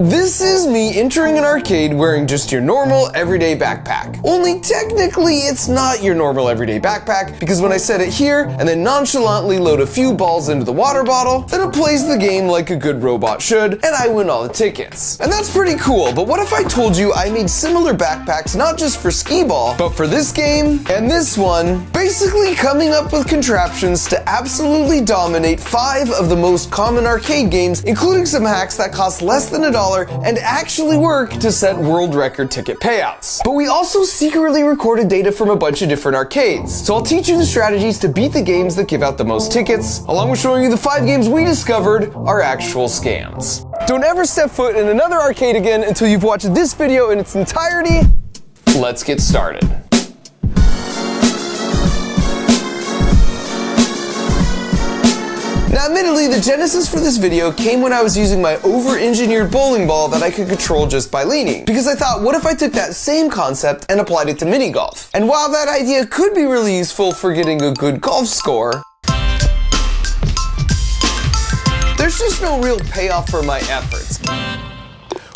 This is me entering an arcade wearing just your normal everyday backpack. Only technically it's not your normal everyday backpack, because when I set it here and then nonchalantly load a few balls into the water bottle, then it plays the game like a good robot should, and I win all the tickets. And that's pretty cool, but what if I told you I made similar backpacks not just for Skee-Ball, but for this game and this one, basically coming up with contraptions to absolutely dominate 5 of the most common arcade games, including some hacks that cost less than $1 and actually work to set world record ticket payouts. But we also secretly recorded data from a bunch of different arcades, so I'll teach you the strategies to beat the games that give out the most tickets, along with showing you the 5 games we discovered are actual scams. Don't ever step foot in another arcade again until you've watched this video in its entirety. Let's get started. Now, admittedly, the genesis for this video came when I was using my over-engineered bowling ball that I could control just by leaning. Because I thought, what if I took that same concept and applied it to mini golf? And while that idea could be really useful for getting a good golf score, there's just no real payoff for my efforts,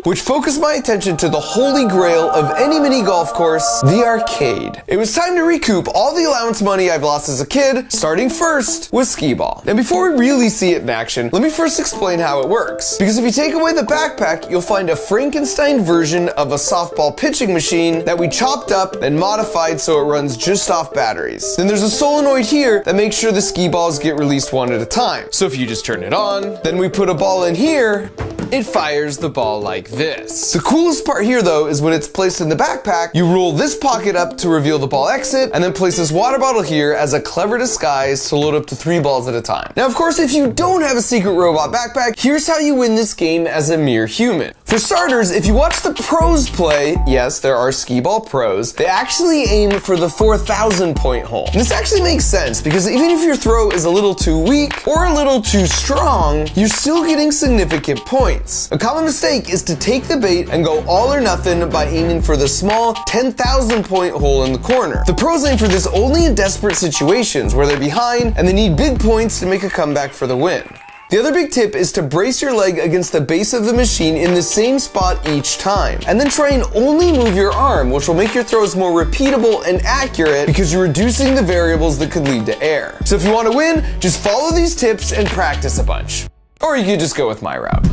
which focused my attention to the holy grail of any mini golf course, the arcade. It was time to recoup all the allowance money I've lost as a kid, starting first with Skee-Ball. And before we really see it in action, let me first explain how it works. Because if you take away the backpack, you'll find a Frankenstein version of a softball pitching machine that we chopped up and modified so it runs just off batteries. Then there's a solenoid here that makes sure the Skee-Balls get released one at a time. So if you just turn it on, then we put a ball in here, it fires the ball like this. The coolest part here though is when it's placed in the backpack, you roll this pocket up to reveal the ball exit, and then place this water bottle here as a clever disguise to load up to 3 balls at a time. Now, of course, if you don't have a secret robot backpack, here's how you win this game as a mere human. For starters, if you watch the pros play, yes, there are Skee-Ball pros, they actually aim for the 4,000 point hole. And this actually makes sense because even if your throw is a little too weak or a little too strong, you're still getting significant points. A common mistake is to take the bait and go all or nothing by aiming for the small 10,000 point hole in the corner. The pros aim for this only in desperate situations where they're behind and they need big points to make a comeback for the win. The other big tip is to brace your leg against the base of the machine in the same spot each time, and then try and only move your arm, which will make your throws more repeatable and accurate because you're reducing the variables that could lead to error. So if you want to win, just follow these tips and practice a bunch. Or you could just go with my route.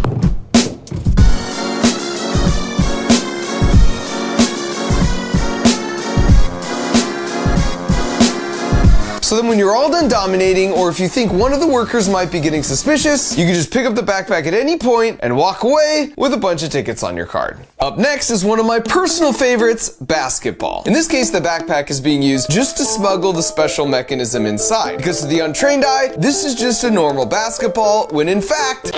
So then when you're all done dominating, or if you think one of the workers might be getting suspicious, you can just pick up the backpack at any point and walk away with a bunch of tickets on your card. Up next is one of my personal favorites, basketball. In this case, the backpack is being used just to smuggle the special mechanism inside. Because to the untrained eye, this is just a normal basketball, when in fact,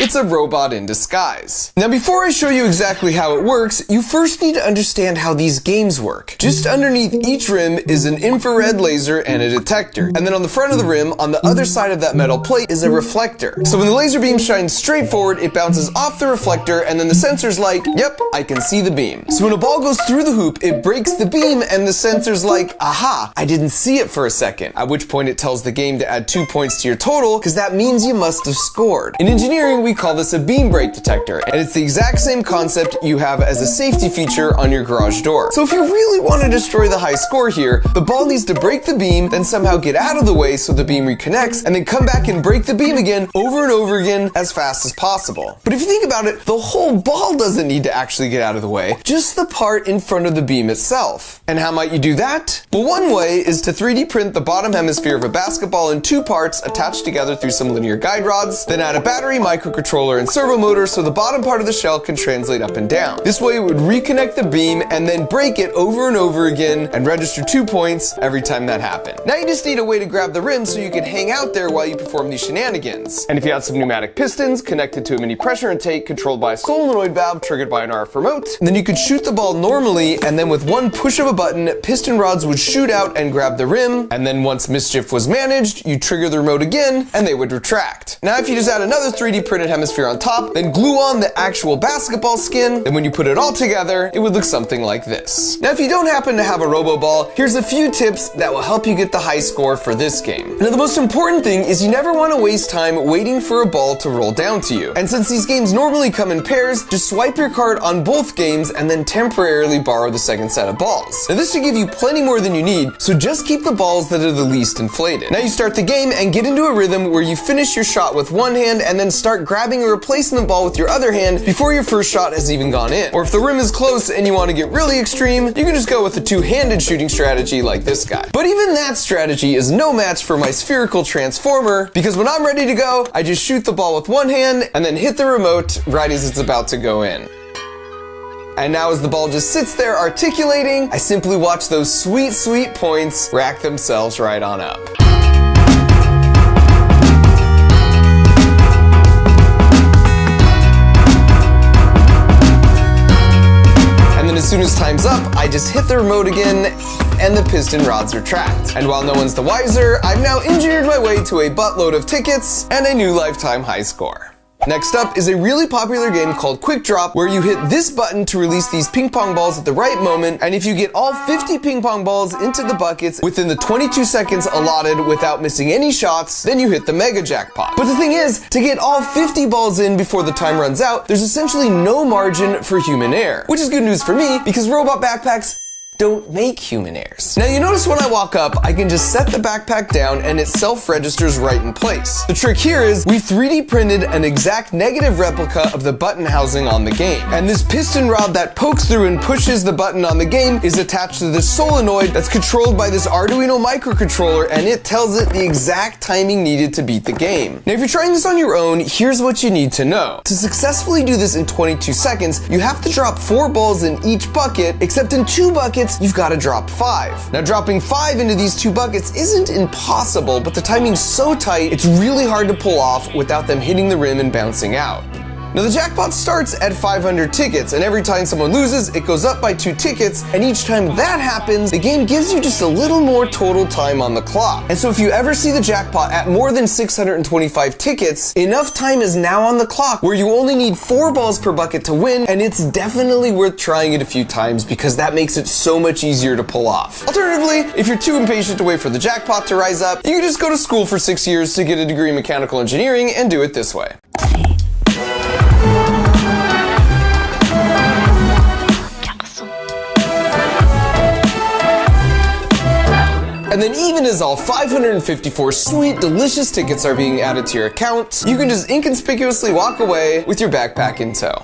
it's a robot in disguise. Now, before I show you exactly how it works, you first need to understand how these games work. Just underneath each rim is an infrared laser and a detector. And then on the front of the rim, on the other side of that metal plate, is a reflector. So when the laser beam shines straight forward, it bounces off the reflector, and then the sensor's like, yep, I can see the beam. So when a ball goes through the hoop, it breaks the beam, and the sensor's like, aha, I didn't see it for a second. At which point it tells the game to add 2 points to your total, because that means you must have scored. In engineering, we call this a beam break detector, and it's the exact same concept you have as a safety feature on your garage door. So if you really want to destroy the high score here, the ball needs to break the beam, then somehow get out of the way so the beam reconnects, and then come back and break the beam again over and over again as fast as possible. But if you think about it, the whole ball doesn't need to actually get out of the way, just the part in front of the beam itself. And how might you do that? Well, one way is to 3D print the bottom hemisphere of a basketball in 2 parts attached together through some linear guide rods, then add a battery, microcontroller, and servo motor so the bottom part of the shell can translate up and down. This way it would reconnect the beam and then break it over and over again and register 2 points every time that happened. Now you just need a way to grab the rim so you can hang out there while you perform these shenanigans. And if you had some pneumatic pistons connected to a mini pressure intake controlled by a solenoid valve triggered by an RF remote, then you could shoot the ball normally, and then with one push of a button, piston rods would shoot out and grab the rim, and then once mischief was managed, you trigger the remote again and they would retract. Now if you just add another 3D printed transparent hemisphere on top, then glue on the actual basketball skin, and when you put it all together, it would look something like this. Now, if you don't happen to have a RoboBall, here's a few tips that will help you get the high score for this game. Now, the most important thing is you never want to waste time waiting for a ball to roll down to you. And since these games normally come in pairs, just swipe your card on both games and then temporarily borrow the second set of balls. Now, this should give you plenty more than you need, so just keep the balls that are the least inflated. Now you start the game and get into a rhythm where you finish your shot with one hand and then start grabbing or replacing the ball with your other hand before your first shot has even gone in. Or if the rim is close and you want to get really extreme, you can just go with a two-handed shooting strategy like this guy. But even that strategy is no match for my spherical transformer, because when I'm ready to go, I just shoot the ball with one hand and then hit the remote right as it's about to go in. And now as the ball just sits there articulating, I simply watch those sweet, sweet points rack themselves right on up. And then as soon as time's up, I just hit the remote again, and the piston rods retract. And while no one's the wiser, I've now engineered my way to a buttload of tickets and a new lifetime high score. Next up is a really popular game called Quick Drop, where you hit this button to release these ping pong balls at the right moment, and if you get all 50 ping pong balls into the buckets within the 22 seconds allotted without missing any shots, then you hit the mega jackpot. But the thing is, to get all 50 balls in before the time runs out, there's essentially no margin for human error, which is good news for me because robot backpacks don't make human errors. Now you notice when I walk up, I can just set the backpack down and it self-registers right in place. The trick here is we 3D printed an exact negative replica of the button housing on the game. And this piston rod that pokes through and pushes the button on the game is attached to this solenoid that's controlled by this Arduino microcontroller, and it tells it the exact timing needed to beat the game. Now if you're trying this on your own, here's what you need to know. To successfully do this in 22 seconds, you have to drop 4 balls in each bucket, except in 2 buckets, you've got to drop 5. Now dropping 5 into these 2 buckets isn't impossible, but the timing's so tight, it's really hard to pull off without them hitting the rim and bouncing out. Now the jackpot starts at 500 tickets, and every time someone loses, it goes up by 2 tickets, and each time that happens, the game gives you just a little more total time on the clock. And so if you ever see the jackpot at more than 625 tickets, enough time is now on the clock where you only need 4 balls per bucket to win, and it's definitely worth trying it a few times because that makes it so much easier to pull off. Alternatively, if you're too impatient to wait for the jackpot to rise up, you can just go to school for 6 years to get a degree in mechanical engineering and do it this way. And then even as all 554 sweet, delicious tickets are being added to your account, you can just inconspicuously walk away with your backpack in tow.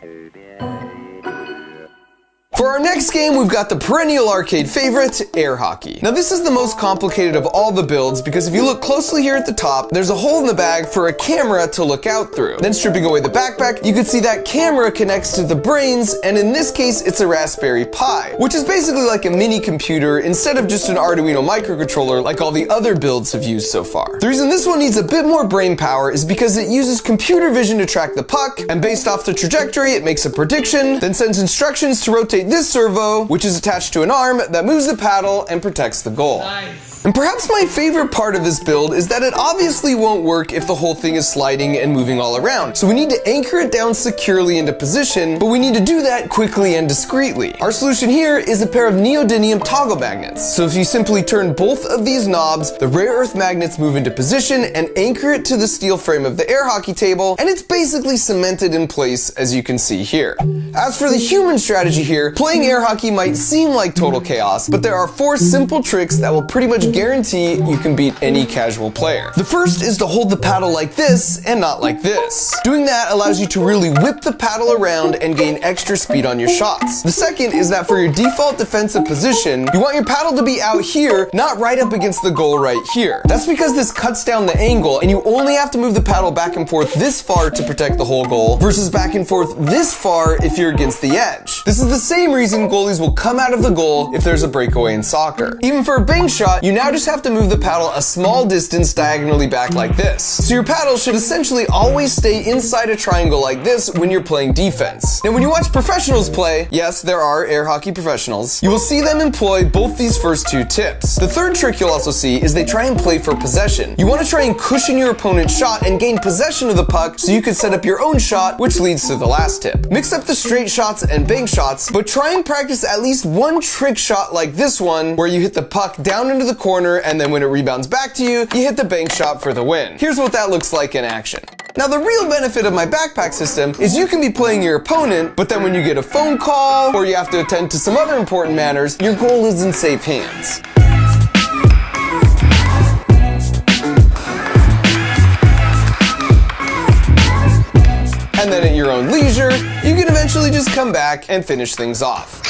For our next game, we've got the perennial arcade favorite, air hockey. Now this is the most complicated of all the builds because if you look closely here at the top, there's a hole in the bag for a camera to look out through. Then stripping away the backpack, you can see that camera connects to the brains, and in this case, it's a Raspberry Pi, which is basically like a mini computer instead of just an Arduino microcontroller like all the other builds have used so far. The reason this one needs a bit more brain power is because it uses computer vision to track the puck, and based off the trajectory, it makes a prediction, then sends instructions to rotate this servo, which is attached to an arm that moves the paddle and protects the goal. Nice. And perhaps my favorite part of this build is that it obviously won't work if the whole thing is sliding and moving all around. So we need to anchor it down securely into position, but we need to do that quickly and discreetly. Our solution here is a pair of neodymium toggle magnets. So if you simply turn both of these knobs, the rare earth magnets move into position and anchor it to the steel frame of the air hockey table, and it's basically cemented in place as you can see here. As for the human strategy here, playing air hockey might seem like total chaos, but there are 4 simple tricks that will pretty much guarantee you can beat any casual player. The first is to hold the paddle like this and not like this. Doing that allows you to really whip the paddle around and gain extra speed on your shots. The second is that for your default defensive position, you want your paddle to be out here, not right up against the goal right here. That's because this cuts down the angle and you only have to move the paddle back and forth this far to protect the whole goal versus back and forth this far if you're against the edge. This is the same reason goalies will come out of the goal if there's a breakaway in soccer. Even for a bank shot, you now now just have to move the paddle a small distance diagonally back like this. So your paddle should essentially always stay inside a triangle like this when you're playing defense. Now when you watch professionals play, yes, there are air hockey professionals, you will see them employ both these first two tips. The third trick you'll also see is they try and play for possession. You want to try and cushion your opponent's shot and gain possession of the puck so you can set up your own shot, which leads to the last tip. Mix up the straight shots and bank shots, but try and practice at least one trick shot like this one, where you hit the puck down into the corner and then when it rebounds back to you, you hit the bank shot for the win. Here's what that looks like in action. Now the real benefit of my backpack system is you can be playing your opponent, but then when you get a phone call or you have to attend to some other important matters, your goal is in safe hands. And then at your own leisure, you can eventually just come back and finish things off.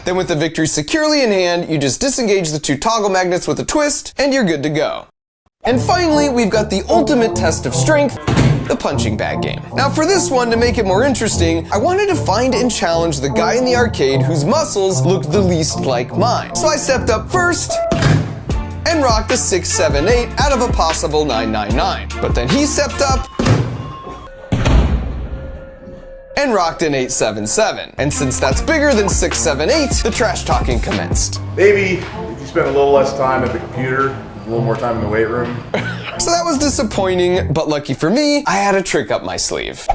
Then with the victory securely in hand, you just disengage the two toggle magnets with a twist, and you're good to go. And finally, we've got the ultimate test of strength, the punching bag game. Now for this one, to make it more interesting, I wanted to find and challenge the guy in the arcade whose muscles looked the least like mine. So I stepped up first and rocked a 678 out of a possible 999. But then he stepped up and rocked an 877. And since that's bigger than 678, the trash talking commenced. Maybe if you spent a little less time at the computer, a little more time in the weight room. So that was disappointing, but lucky for me, I had a trick up my sleeve.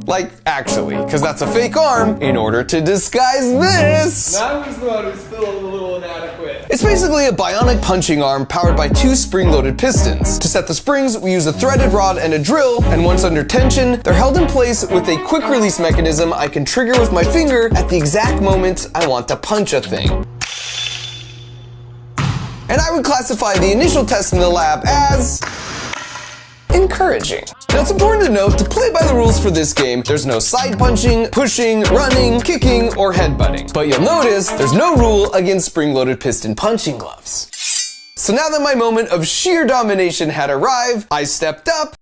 Like, actually, because that's a fake arm in order to disguise this. That was the one who's still a little inadequate. It's basically a bionic punching arm powered by two spring-loaded pistons. To set the springs, we use a threaded rod and a drill, and once under tension, they're held in place with a quick-release mechanism I can trigger with my finger at the exact moment I want to punch a thing. And I would classify the initial test in the lab as encouraging. Now it's important to note, to play by the rules for this game, there's no side punching, pushing, running, kicking, or headbutting. But you'll notice there's no rule against spring-loaded piston punching gloves. So now that my moment of sheer domination had arrived, I stepped up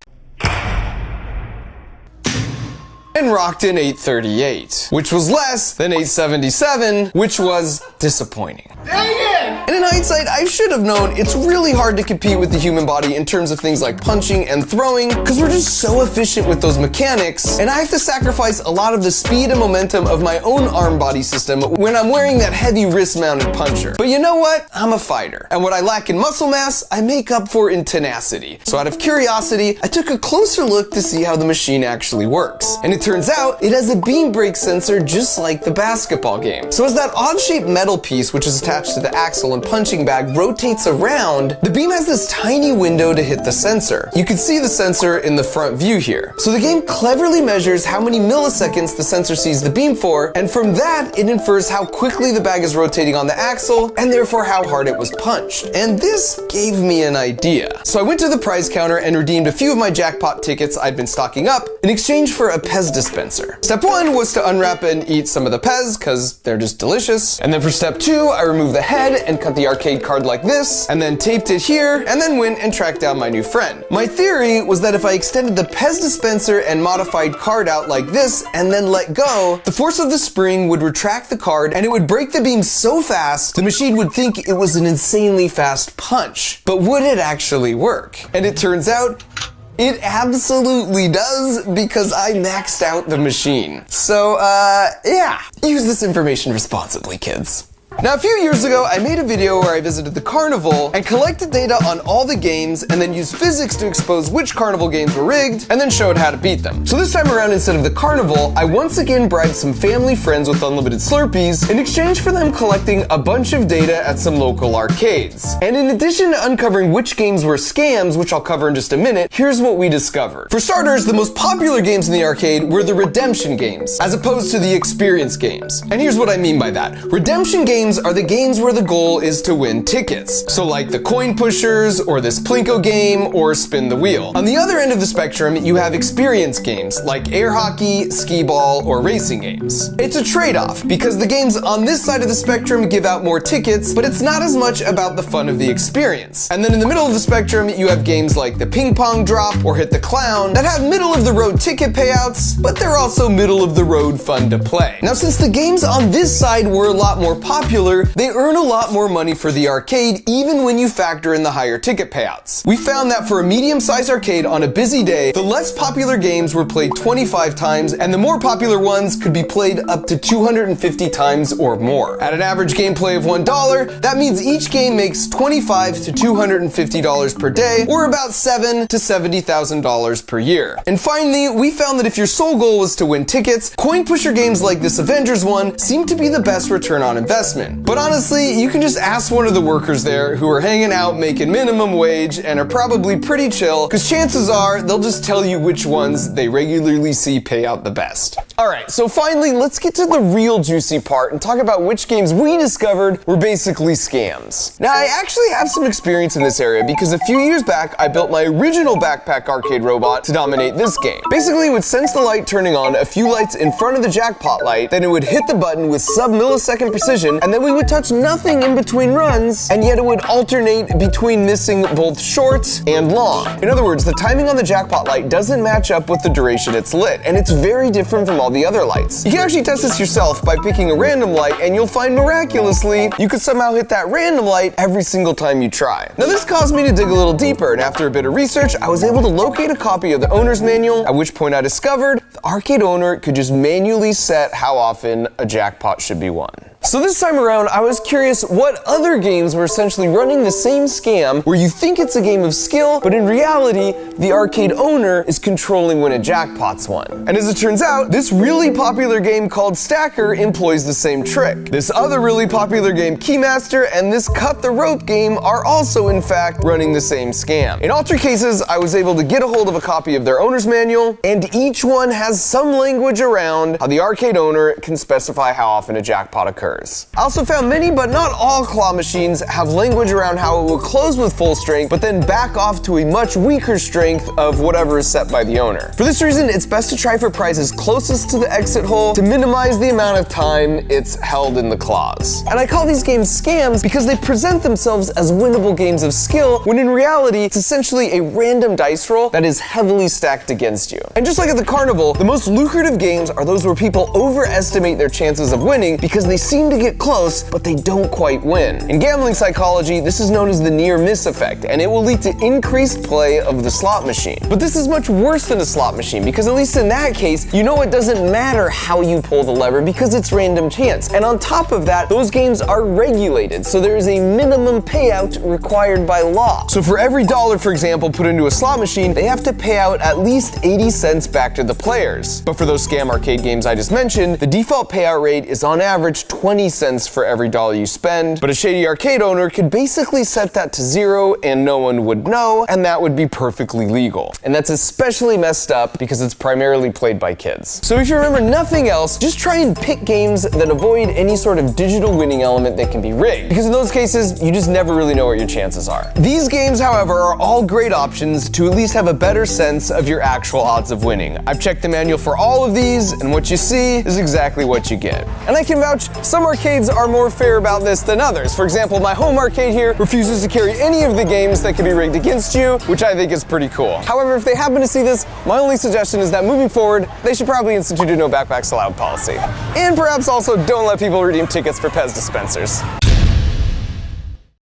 and rocked an 838, which was less than 877, which was disappointing. Dang it! And in hindsight, I should have known it's really hard to compete with the human body in terms of things like punching and throwing, because we're just so efficient with those mechanics, and I have to sacrifice a lot of the speed and momentum of my own arm body system when I'm wearing that heavy wrist-mounted puncher. But you know what? I'm a fighter, and what I lack in muscle mass, I make up for in tenacity. So out of curiosity, I took a closer look to see how the machine actually works. And it turns out it has a beam brake sensor just like the basketball game. So as that odd-shaped metal piece, which is attached to the axle and punching bag, rotates around, the beam has this tiny window to hit the sensor. You can see the sensor in the front view here. So the game cleverly measures how many milliseconds the sensor sees the beam for, and from that, it infers how quickly the bag is rotating on the axle, and therefore how hard it was punched. And this gave me an idea. So I went to the prize counter and redeemed a few of my jackpot tickets I'd been stocking up in exchange for a Pez dispenser. Step 1 was to unwrap and eat some of the Pez, because they're just delicious. And then for step 2, I removed the head and cut the arcade card like this, and then taped it here, and then went and tracked down my new friend. My theory was that if I extended the Pez dispenser and modified card out like this, and then let go, the force of the spring would retract the card, and it would break the beam so fast, the machine would think it was an insanely fast punch. But would it actually work? And it turns out, it absolutely does, because I maxed out the machine. So, yeah. Use this information responsibly, kids. Now, a few years ago, I made a video where I visited the carnival and collected data on all the games and then used physics to expose which carnival games were rigged and then showed how to beat them. So this time around, instead of the carnival, I once again bribed some family friends with unlimited Slurpees in exchange for them collecting a bunch of data at some local arcades. And in addition to uncovering which games were scams, which I'll cover in just a minute, here's what we discovered. For starters, the most popular games in the arcade were the redemption games, as opposed to the experience games. And here's what I mean by that. Redemption games are the games where the goal is to win tickets. So like the coin pushers, or this Plinko game, or spin the wheel. On the other end of the spectrum, you have experience games like air hockey, skee ball, or racing games. It's a trade-off, because the games on this side of the spectrum give out more tickets, but it's not as much about the fun of the experience. And then in the middle of the spectrum, you have games like the ping pong drop or hit the clown that have middle of the road ticket payouts, but they're also middle of the road fun to play. Now, since the games on this side were a lot more popular, popular, they earn a lot more money for the arcade even when you factor in the higher ticket payouts. We found that for a medium-sized arcade on a busy day, the less popular games were played 25 times, and the more popular ones could be played up to 250 times or more. At an average gameplay of $1, that means each game makes $25 to $250 per day, or about $7,000 to $70,000 per year. And finally, we found that if your sole goal was to win tickets, coin pusher games like this Avengers one seem to be the best return on investment. But honestly, you can just ask one of the workers there who are hanging out making minimum wage and are probably pretty chill, because chances are they'll just tell you which ones they regularly see pay out the best. Alright, so finally, let's get to the real juicy part and talk about which games we discovered were basically scams. Now, I actually have some experience in this area because a few years back, I built my original backpack arcade robot to dominate this game. Basically, it would sense the light turning on a few lights in front of the jackpot light, then it would hit the button with sub-millisecond precision, and then we would touch nothing in between runs, and yet it would alternate between missing both short and long. In other words, the timing on the jackpot light doesn't match up with the duration it's lit, and it's very different from all the other lights. You can actually test this yourself by picking a random light, and you'll find miraculously, you could somehow hit that random light every single time you try. Now this caused me to dig a little deeper, and after a bit of research, I was able to locate a copy of the owner's manual, at which point I discovered the arcade owner could just manually set how often a jackpot should be won. So this time around, I was curious what other games were essentially running the same scam where you think it's a game of skill, but in reality, the arcade owner is controlling when a jackpot's won. And as it turns out, this really popular game called Stacker employs the same trick. This other really popular game, Keymaster, and this Cut the Rope game are also, in fact, running the same scam. In all three cases, I was able to get a hold of a copy of their owner's manual, and each one has some language around how the arcade owner can specify how often a jackpot occurs. I also found many, but not all claw machines have language around how it will close with full strength, but then back off to a much weaker strength of whatever is set by the owner. For this reason, it's best to try for prizes closest to the exit hole to minimize the amount of time it's held in the claws. And I call these games scams because they present themselves as winnable games of skill, when in reality, it's essentially a random dice roll that is heavily stacked against you. And just like at the carnival, the most lucrative games are those where people overestimate their chances of winning because they seem to get close, but they don't quite win. In gambling psychology, this is known as the near-miss effect, and it will lead to increased play of the slot machine. But this is much worse than a slot machine, because at least in that case, you know it doesn't matter how you pull the lever because it's random chance. And on top of that, those games are regulated, so there is a minimum payout required by law. So for every dollar, for example, put into a slot machine, they have to pay out at least 80 cents back to the players. But for those scam arcade games I just mentioned, the default payout rate is on average 20 cents for every dollar you spend, but a shady arcade owner could basically set that to 0 and no one would know, and that would be perfectly legal. And that's especially messed up because it's primarily played by kids. So if you remember nothing else, just try and pick games that avoid any sort of digital winning element that can be rigged, because in those cases, you just never really know what your chances are. These games, however, are all great options to at least have a better sense of your actual odds of winning. I've checked the manual for all of these, and what you see is exactly what you get. And I can vouch, some arcades are more fair about this than others. For example, my home arcade here refuses to carry any of the games that can be rigged against you, which I think is pretty cool. However, if they happen to see this, my only suggestion is that moving forward, they should probably institute a no backpacks allowed policy. And perhaps also don't let people redeem tickets for Pez dispensers.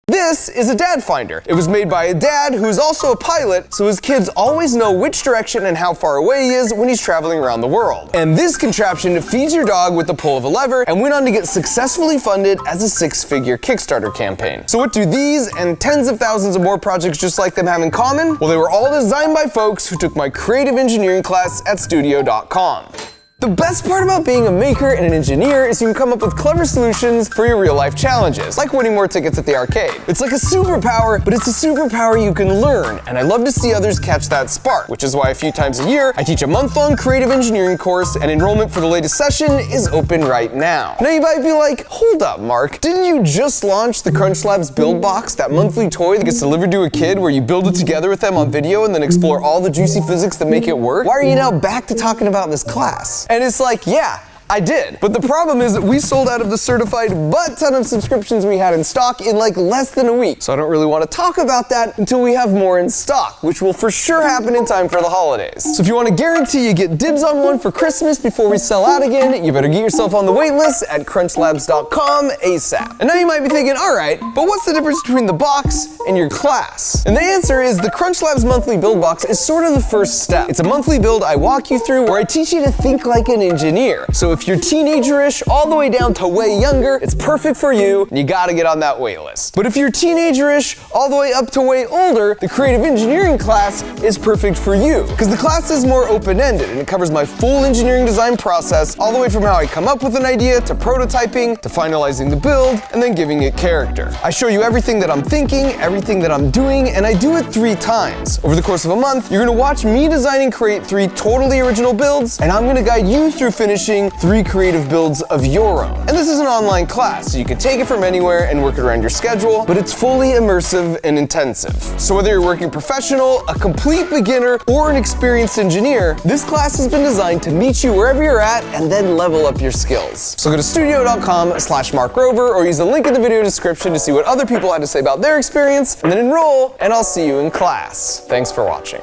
This is a dad finder. It was made by a dad who's also a pilot, so his kids always know which direction and how far away he is when he's traveling around the world. And this contraption feeds your dog with the pull of a lever and went on to get successfully funded as a 6-figure Kickstarter campaign. So what do these and tens of thousands of more projects just like them have in common? Well, they were all designed by folks who took my creative engineering class at Studio.com. The best part about being a maker and an engineer is you can come up with clever solutions for your real-life challenges, like winning more tickets at the arcade. It's like a superpower, but it's a superpower you can learn, and I love to see others catch that spark, which is why a few times a year, I teach a month-long creative engineering course, and enrollment for the latest session is open right now. Now you might be like, hold up, Mark, didn't you just launch the Crunch Labs Build Box, that monthly toy that gets delivered to a kid where you build it together with them on video and then explore all the juicy physics that make it work? Why are you now back to talking about this class? And it's like, yeah, I did. But the problem is that we sold out of the certified butt ton of subscriptions we had in stock in like less than a week. So I don't really want to talk about that until we have more in stock, which will for sure happen in time for the holidays. So if you want to guarantee you get dibs on one for Christmas before we sell out again, you better get yourself on the wait list at crunchlabs.com ASAP. And now you might be thinking, all right, but what's the difference between the box and your class? And the answer is the CrunchLabs monthly build box is sort of the first step. It's a monthly build I walk you through where I teach you to think like an engineer. So if you're teenager-ish all the way down to way younger, it's perfect for you, and you gotta get on that wait list. But if you're teenager-ish all the way up to way older, the creative engineering class is perfect for you. Because the class is more open-ended and it covers my full engineering design process all the way from how I come up with an idea to prototyping to finalizing the build and then giving it character. I show you everything that I'm thinking, everything that I'm doing, and I do it 3 times. Over the course of a month, you're gonna watch me design and create 3 totally original builds, and I'm gonna guide you through finishing 3 creative builds of your own. And this is an online class, so you can take it from anywhere and work it around your schedule, but it's fully immersive and intensive. So whether you're working professional, a complete beginner, or an experienced engineer, this class has been designed to meet you wherever you're at and then level up your skills. So go to studio.com/MarkRover or use the link in the video description to see what other people had to say about their experience, and then enroll, and I'll see you in class. Thanks for watching.